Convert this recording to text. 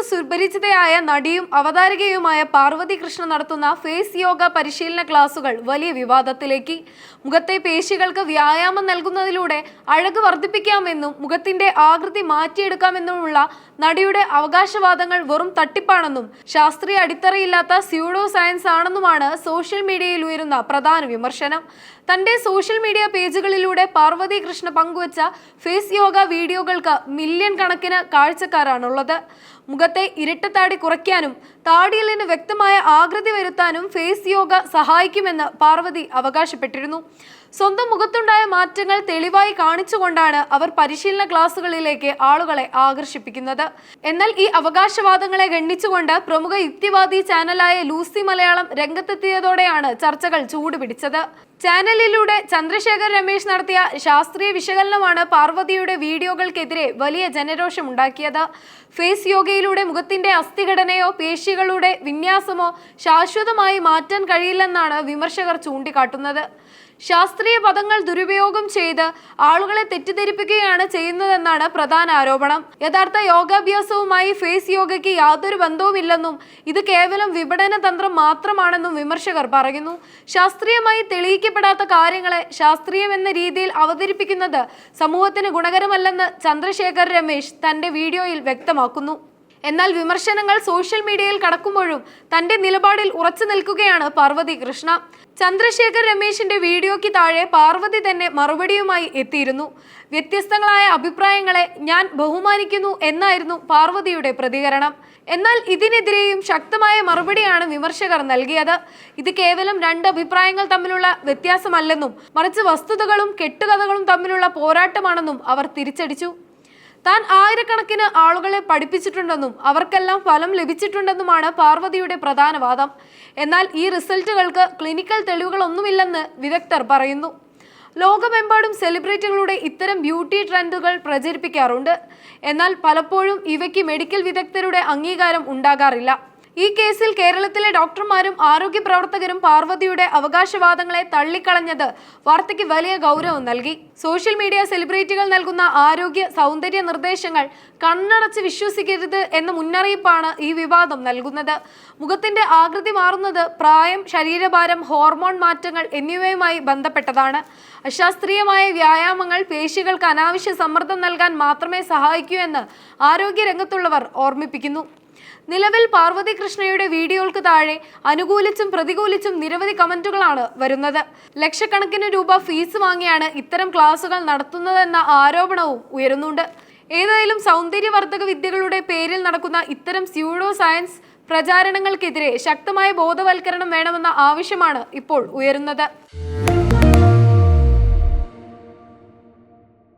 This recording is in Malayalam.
സുപരിചിതയായ നടിയും അവതാരകയുമായ പാർവതി കൃഷ്ണ നടത്തുന്ന ഫേസ് യോഗ പരിശീലന ക്ലാസുകൾ വലിയ വിവാദത്തിലേക്ക്. മുഖത്തെ പേശികൾക്ക് വ്യായാമം നൽകുന്നതിലൂടെ അഴക് വർദ്ധിപ്പിക്കാമെന്നും മുഖത്തിന്റെ ആകൃതി മാറ്റിയെടുക്കാമെന്നുമുള്ള നടിയുടെ അവകാശവാദങ്ങൾ വെറും തട്ടിപ്പാണെന്നും ശാസ്ത്രീയ അടിത്തറയില്ലാത്ത സ്യൂഡോ സയൻസ് ആണെന്നുമാണ് സോഷ്യൽ മീഡിയയിൽ ഉയരുന്ന പ്രധാന വിമർശനം. തന്റെ സോഷ്യൽ മീഡിയ പേജുകളിലൂടെ പാർവതി കൃഷ്ണ പങ്കുവച്ച ഫേസ് യോഗ വീഡിയോകൾക്ക് മില്യൺ കണക്കിന് കാഴ്ചക്കാരാണുള്ളത്. മുഖത്തെ ഇരട്ടത്താടി കുറയ്ക്കാനും താടിയലിന് വ്യക്തമായ ആകൃതി വരുത്താനും ഫേസ് യോഗ സഹായിക്കുമെന്ന് പാർവതി അവകാശപ്പെട്ടിരുന്നു. സ്വന്തം മുഖത്തുണ്ടായ മാറ്റങ്ങൾ തെളിവായി കാണിച്ചുകൊണ്ടാണ് അവർ പരിശീലന ക്ലാസുകളിലേക്ക് ആളുകളെ ആകർഷിപ്പിക്കുന്നത്. എന്നാൽ ഈ അവകാശവാദങ്ങളെ ഖണ്ഡിച്ചുകൊണ്ട് പ്രമുഖ യുക്തിവാദി ചാനലായ ലൂസി മലയാളം രംഗത്തെത്തിയതോടെയാണ് ചർച്ചകൾ ചൂടുപിടിച്ചത്. ചാനലിലൂടെ ചന്ദ്രശേഖർ രമേശ് നടത്തിയ ശാസ്ത്രീയ വിശകലനമാണ് പാർവതിയുടെ വീഡിയോകൾക്കെതിരെ വലിയ ജനരോഷമുണ്ടാക്കിയത്. ഫേസ് യോഗയിലൂടെ മുഖത്തിന്റെ അസ്ഥിഘടനയോ പേശികളുടെ വിന്യാസമോ ശാശ്വതമായി മാറ്റാൻ കഴിയില്ലെന്നാണ് വിമർശകർ ചൂണ്ടിക്കാട്ടുന്നത്. ശാസ്ത്രീയ പദങ്ങൾ ദുരുപയോഗം ചെയ്ത് ആളുകളെ തെറ്റിദ്ധരിപ്പിക്കുകയാണ് ചെയ്യുന്നതെന്നാണ് പ്രധാന ആരോപണം. യഥാർത്ഥ യോഗാഭ്യാസവുമായി ഫേസ് യോഗയ്ക്ക് യാതൊരു ബന്ധവുമില്ലെന്നും ഇത് കേവലം വിപണന തന്ത്രം മാത്രമാണെന്നും വിമർശകർ പറയുന്നു. ശാസ്ത്രീയമായി തെളിയിക്കപ്പെടാത്ത കാര്യങ്ങളെ ശാസ്ത്രീയം എന്ന രീതിയിൽ അവതരിപ്പിക്കുന്നത് സമൂഹത്തിന് ഗുണകരമല്ലെന്ന് ചന്ദ്രശേഖർ രമേശ് തന്റെ വീഡിയോയിൽ വ്യക്തമാക്കുന്നു. എന്നാൽ വിമർശനങ്ങൾ സോഷ്യൽ മീഡിയയിൽ കടക്കുമ്പോഴും തന്റെ നിലപാടിൽ ഉറച്ചു നിൽക്കുകയാണ് പാർവതി കൃഷ്ണ. ചന്ദ്രശേഖർ രമേശിന്റെ വീഡിയോയ്ക്ക് താഴെ പാർവതി തന്നെ മറുപടിയുമായി എത്തിയിരുന്നു. വ്യത്യസ്തങ്ങളായ അഭിപ്രായങ്ങളെ ഞാൻ ബഹുമാനിക്കുന്നു എന്നായിരുന്നു പാർവതിയുടെ പ്രതികരണം. എന്നാൽ ഇതിനെതിരെയും ശക്തമായ മറുപടിയാണ് വിമർശകർ നൽകിയത്. ഇത് കേവലം രണ്ട് അഭിപ്രായങ്ങൾ തമ്മിലുള്ള വ്യത്യാസമല്ലെന്നും മറിച്ച് വസ്തുതകളും കെട്ടുകഥകളും തമ്മിലുള്ള പോരാട്ടമാണെന്നും അവർ തിരിച്ചടിച്ചു. താൻ ആയിരക്കണക്കിന് ആളുകളെ പഠിപ്പിച്ചിട്ടുണ്ടെന്നും അവർക്കെല്ലാം ഫലം ലഭിച്ചിട്ടുണ്ടെന്നുമാണ് പാർവതിയുടെ പ്രധാന വാദം. എന്നാൽ ഈ റിസൾട്ടുകൾക്ക് ക്ലിനിക്കൽ തെളിവുകളൊന്നുമില്ലെന്ന് വിദഗ്ധർ പറയുന്നു. ലോകമെമ്പാടും സെലിബ്രിറ്റികളുടെ ഇത്തരം ബ്യൂട്ടി ട്രെൻഡുകൾ പ്രചരിപ്പിക്കാറുണ്ട്. എന്നാൽ പലപ്പോഴും ഇവയ്ക്ക് മെഡിക്കൽ വിദഗ്ധരുടെ അംഗീകാരം ഉണ്ടാകാറില്ല. ഈ കേസിൽ കേരളത്തിലെ ഡോക്ടർമാരും ആരോഗ്യ പ്രവർത്തകരും പാർവതിയുടെ അവകാശവാദങ്ങളെ തള്ളിക്കളഞ്ഞത് വാർത്തയ്ക്ക് വലിയ ഗൗരവം നൽകി. സോഷ്യൽ മീഡിയ സെലിബ്രിറ്റികൾ നൽകുന്ന ആരോഗ്യ സൗന്ദര്യ നിർദ്ദേശങ്ങൾ കണ്ണടച്ച് വിശ്വസിക്കരുത് എന്ന മുന്നറിയിപ്പാണ് ഈ വിവാദം നൽകുന്നത്. മുഖത്തിന്റെ ആകൃതി മാറുന്നത് പ്രായം, ശരീരഭാരം, ഹോർമോൺ മാറ്റങ്ങൾ എന്നിവയുമായി ബന്ധപ്പെട്ടതാണ്. അശാസ്ത്രീയമായ വ്യായാമങ്ങൾ പേശികൾക്ക് അനാവശ്യ സമ്മർദ്ദം നൽകാൻ മാത്രമേ സഹായിക്കൂ എന്ന് ആരോഗ്യ രംഗത്തുള്ളവർ ഓർമ്മിപ്പിക്കുന്നു. നിലവിൽ പാർവതി കൃഷ്ണയുടെ വീഡിയോകൾക്ക് താഴെ അനുകൂലിച്ചും പ്രതികൂലിച്ചും നിരവധി കമന്റുകളാണ് വരുന്നത്. ലക്ഷക്കണക്കിന് രൂപ ഫീസ് വാങ്ങിയാണ് ഇത്തരം ക്ലാസുകൾ നടത്തുന്നതെന്ന ആരോപണവും ഉയരുന്നുണ്ട്. ഏതായാലും സൗന്ദര്യവർദ്ധക വിദ്യകളുടെ പേരിൽ നടക്കുന്ന ഇത്തരം സ്യൂഡോ സയൻസ് പ്രചാരണങ്ങൾക്കെതിരെ ശക്തമായ ബോധവൽക്കരണം വേണമെന്ന ആവശ്യമാണ് ഇപ്പോൾ ഉയരുന്നത്.